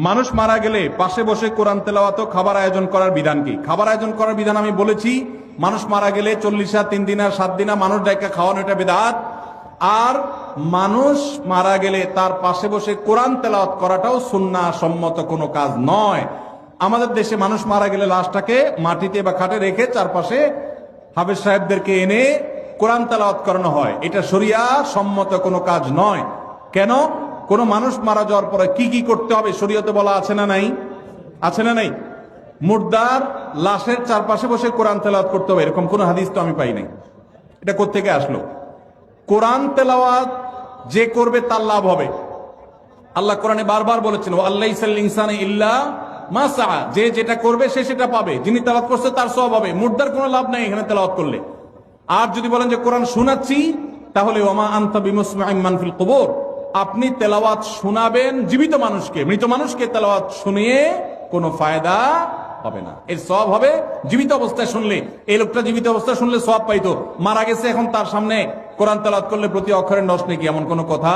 মানুষ মারা গেলে পাশে বসে কোরআন তেলাওয়াত খাবার আয়োজন করার বিধান কি? খাবার আয়োজন করার বিধান আমি বলেছি, মানুষ মারা গেলে 40 3 দিন 7 দিন মানুষ ডাইকা খাওয়ানো এটা বিদআত। আর মানুষ মারা গেলে তার পাশে বসে কোরআন তেলাওয়াত করাটাও সুন্নাহ সম্মত কোনো কাজ নয়। আমাদের দেশে মানুষ মারা গেলে লাশটাকে মাটিতে বা খাটে রেখে চারপাশে হাফেজ সাহেবদেরকে এনে কোরআন তেলাওয়াত করানো হয়। এটা শরিয়া সম্মত কোনো কাজ নয়। কেন? কোন মানুষ মারা যাওয়ার পরে কি কি করতে হবে শরীয়তে বলা আছে না নাই? আছে না নাই? মুর্দার লাশের চারপাশে বসে কোরআন তেলাওয়াত করতে হবে, এরকম কোন হাদিস তো আমি পাই নাই। এটা কোত্থেকে আসলো? কোরআন তেলাওয়াত যে করবে তার লাভ হবে। আল্লাহ কোরআনে বারবার বলেছেন, ওয়াল্লাইসাল ইনসানু ইল্লা মা সাআ, যে যেটা করবে সে সেটা পাবে। যিনি তেলাওয়াত করছে তার সওয়াব হবে। মুর্দার কোনো লাভ নাই এখানে তেলাওয়াত করলে। আর যদি বলেন যে কোরআন শোনাচ্ছি, তাহলে ওমা আনতা বিমুসমিউম মান ফিল কুবুর, আপনি তেলাওয়াত শোনাবেন জীবিত মানুষকে, মৃত মানুষকে তেলাওয়াত শুনিয়ে কোনো ফায়দা হবে না। এর সওয়াব হবে জীবিত অবস্থায় শুনলে। এই লোকটা জীবিত অবস্থায় শুনলে সওয়াব পাইতো, মারা গেছে এখন তার সামনে কোরআন তেলাওয়াত করলে প্রতি অক্ষরে নষ্ট নাকি এমন কোনো কথা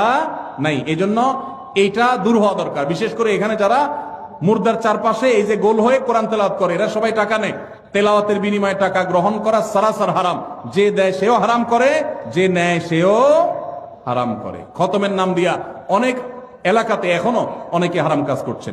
নাই। এজন্য এইটা দূর হওয়া দরকার। বিশেষ করে এখানে যারা মুর্দার চারপাশে এই যে গোল হয়ে কোরআন তেলাওয়াত করে, এরা সবাই টাকা নেয়। তেলাওয়াতের বিনিময়ে টাকা গ্রহণ করা সরাসর হারাম। যে দেয় সেও হারাম করে, যে নেয় সেও হারাম করে। খতমের নাম দিয়া অনেক এলাকাতে এখনো অনেকে হারাম কাজ করছেন।